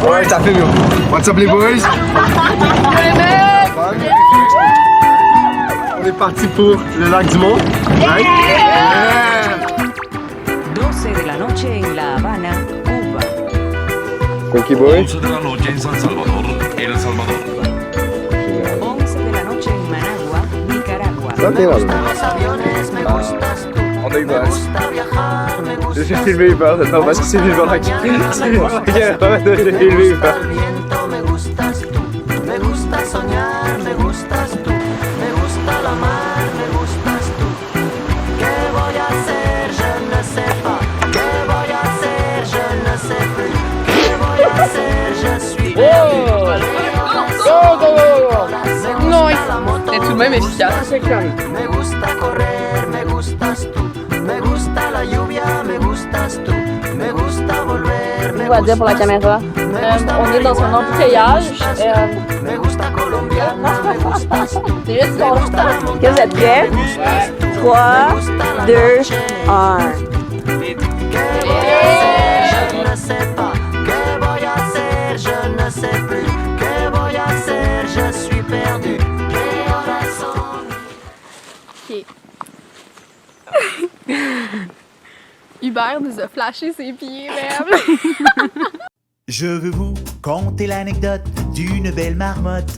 Ouais, t'as fait mieux. What's up les boys? On est parti pour le lac du Monde. Right? Yeah! 12 de la noche en La Habana, Cuba. Cookie boy. 11 de la noche en San Salvador, El Salvador. 11 de la noche en Managua, Nicaragua. Ça t'es là. On a eu mal. J'ai filmé Uber, non parce que c'est Uber là qui... C'est Uber qui a filmé Uber. Non, c'est tout de même efficace. On va dire pour la caméra. On est dans un embouteillage. C'est juste qu'on Est-ce que vous êtes prêts? 3, 2, 1. Hubert nous a flashé ses pieds, même. Je veux vous conter l'anecdote d'une belle marmotte.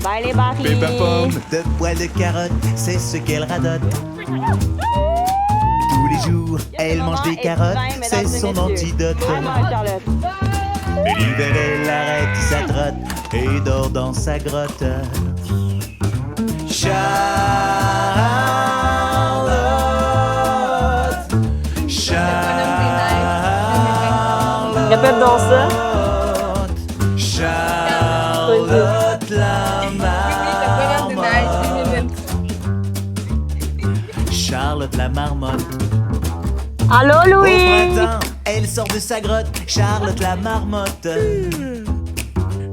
Bye les barils. Pépère pomme de poils de carotte, c'est ce qu'elle radote. Tous les jours, elle mange des carottes, c'est son antidote. Mais l'hiver, elle arrête sa trotte et dort dans sa grotte. Charlotte, Répète dans ça. Charlotte la marmotte. Charlotte la marmotte. Allô Louis. Au printemps, elle sort de sa grotte, Charlotte la marmotte.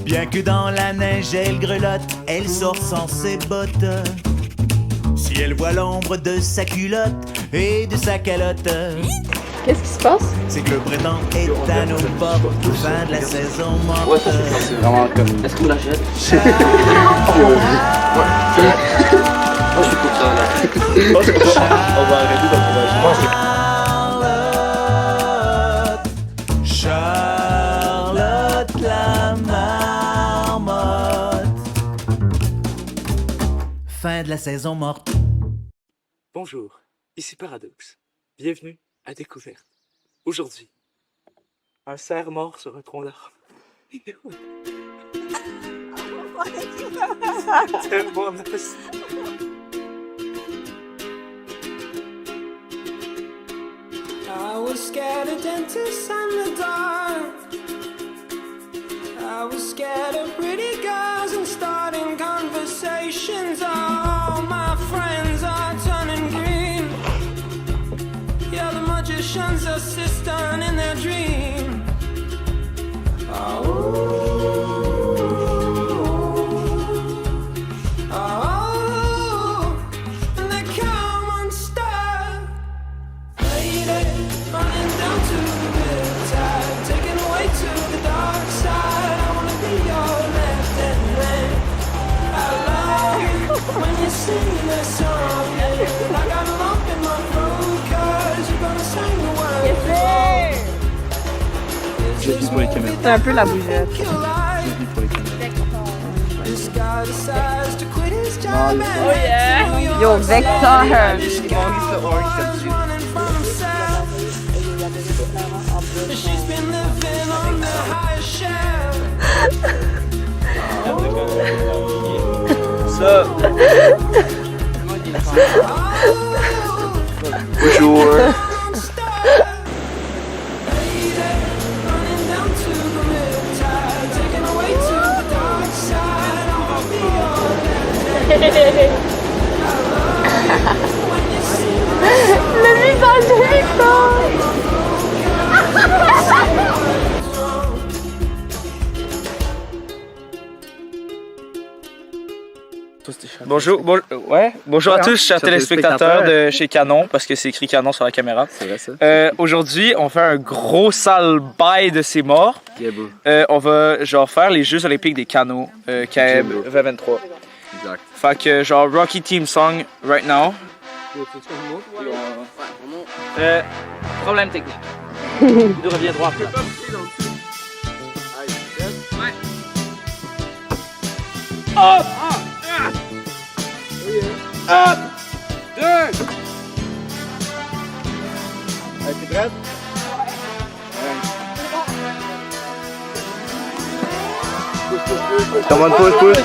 Bien que dans la neige elle grelotte, elle sort sans ses bottes. Si elle voit l'ombre de sa culotte et de sa calotte, Qu'est-ce qui se passe? c'est que le printemps est à nos portes, fin de la saison morte. Ouais, ça c'est vraiment comme. Est-ce que vous l'achètez? Moi je suis pour ça là. On va arrêter d'encourager. Charlotte, Charlotte la marmotte. Fin de la saison morte. Bonjour, ici Paradoxe. Bienvenue à Découverte. Aujourd'hui, un cerf mort sur un tronc d'arbre. Tellement nice. I was scared of dentists and the dark. I was scared of pretty girls and starting conversations. All my friends are turning green. Yeah, the magician's assistant in their dream. Oh, and they come unstuck. Lady, running down to the riptide, taken away to the dark side. I wanna be your left hand man. I love you when you sing that song. Yeah. I got a lump in my throat 'cause you're gonna sing the word. Yes, sir. Je vis pour les caméras. C'est un peu la bougette. Je vis pour les caméras. This guy decides to quit his job and Oh yeah. head to New York. Yo, Vector. She's been living on the high shelf. Ça. Bonjour. Running down to the riptide, taken away to the dark side. I'll be your Le visage de Victor. Toi c'était Bonjour à tous, chers téléspectateurs de chez Canon, parce que c'est écrit Canon sur la caméra. C'est vrai ça. Aujourd'hui, on fait un gros sale bail de ces morts. Yeah, bro. On va genre faire les Jeux Olympiques des canots, KM 2023. Exact. Fait que genre Rocky Team Song right now. Problème technique. Il revient droit après. Hop! Hop! 2! Allez, t'es prête? Come on, push.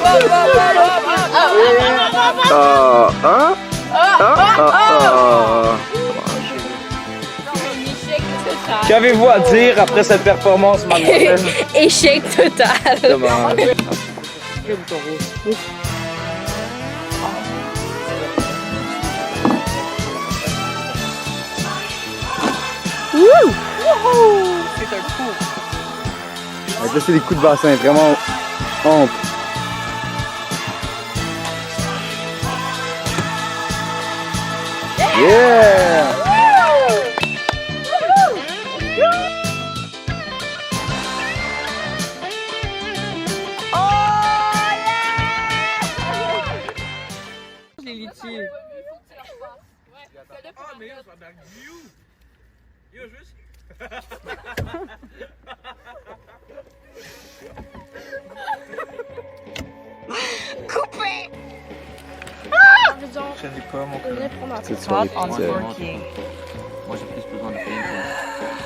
Qu'avez-vous à dire après cette performance, mademoiselle? Échec total. Come on. C'est un coup. Avec là, c'est des coups de bassin, vraiment honte. Yeah! Les litiers. Je n'ai pas mon C'est sur les On petites, working. Moi j'ai plus besoin de pain.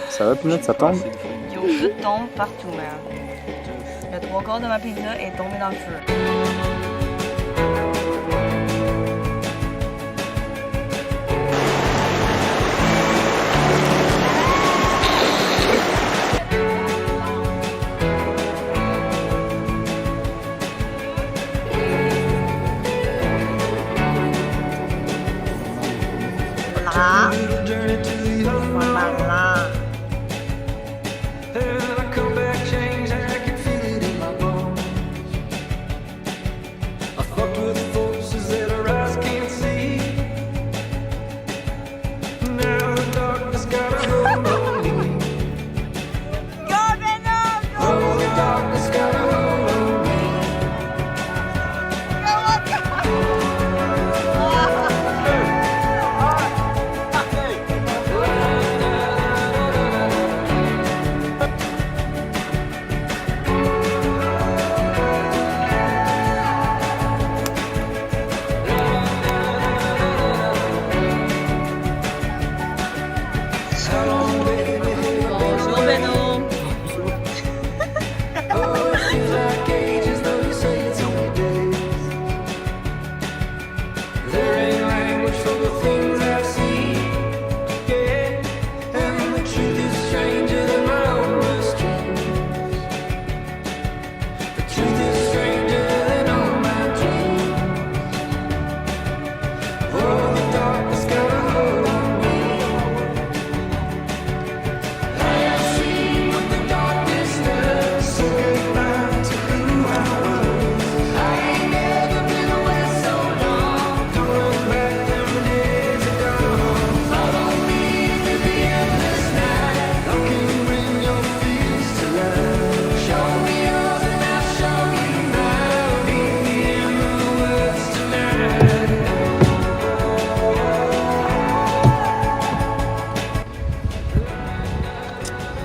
Ça va, Pinot, ça tombe? Yo, tout tombe partout, man. Le 3/4 de ma pizza est tombé dans le feu.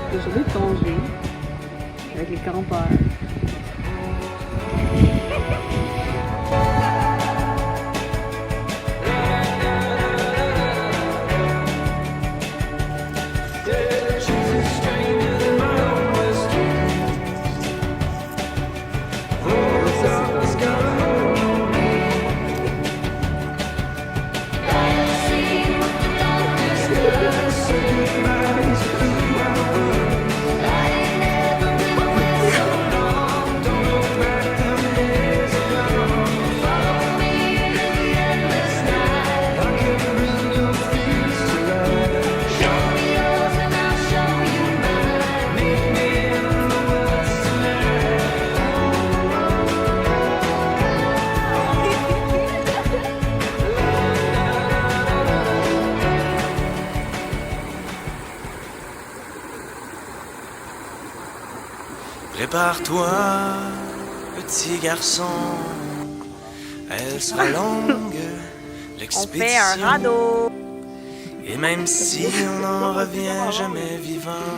Aujourd'hui, congé avec les campeurs. Prépare-toi, petit garçon, elle sera longue, On fait un l'expédition. radeau. Et même si on n'en revient jamais vivant,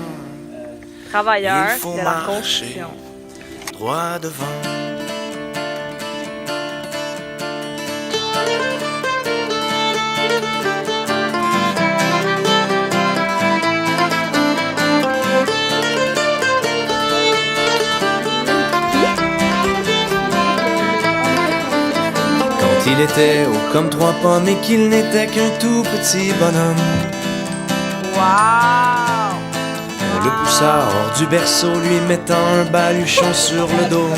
Travailleur il faut de la marcher construction. droit devant. Quand il était haut comme 3 pommes et qu'il n'était qu'un tout petit bonhomme, Wow! on le poussa hors du berceau, lui mettant un baluchon sur le dos.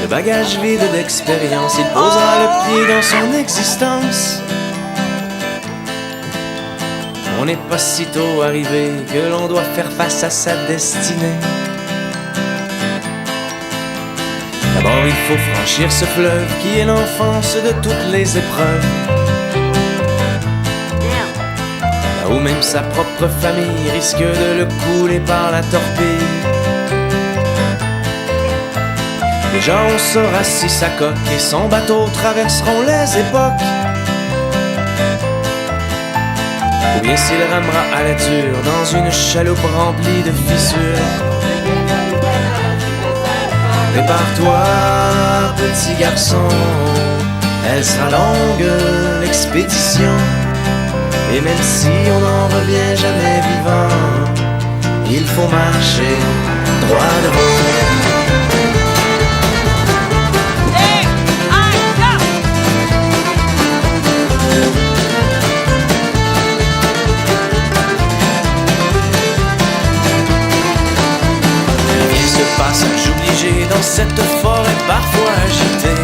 Le bagage vide d'expérience, il posa le pied dans son existence. On n'est pas si tôt arrivé que l'on doit faire face à sa destinée. D'abord il faut franchir ce fleuve qui est l'enfance de toutes les épreuves. Là où même sa propre famille risque de le couler par la torpille. Déjà on saura si sa coque et son bateau traverseront les époques, ou bien s'il ramera à la dure dans une chaloupe remplie de fissures. Prépare-toi, petit garçon, elle sera longue, l'expédition. Et même si on n'en revient jamais vivant, il faut marcher droit devant. Passage obligé dans cette forêt parfois agitée,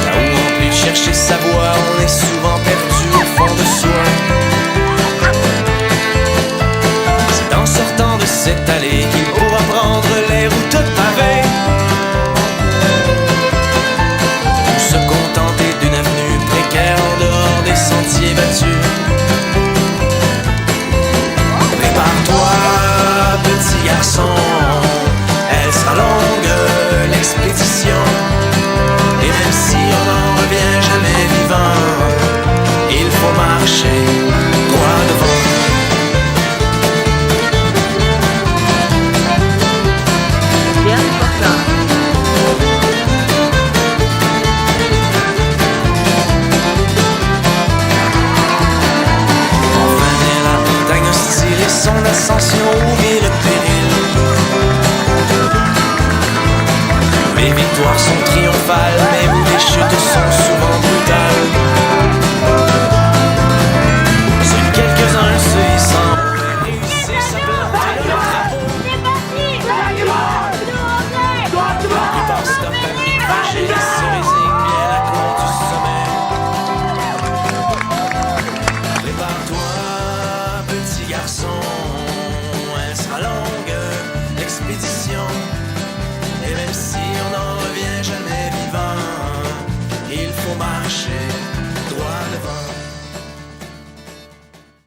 là où en plus de chercher sa voie, on est souvent perdu au fond de soi. C'est en sortant de cette allée qu'il pourra prendre les routes pavées, ou se contenter d'une avenue précaire en dehors des sentiers battus. Prépare-toi, petit garçon, elle sera longue, l'expédition. Et même si on n'en revient jamais vivant, il faut marcher droit devant. Bien important. Enfin est la montagne hostile et son ascension ou mille périls. Les victoires sont triomphales, mais où les chutes sont souvent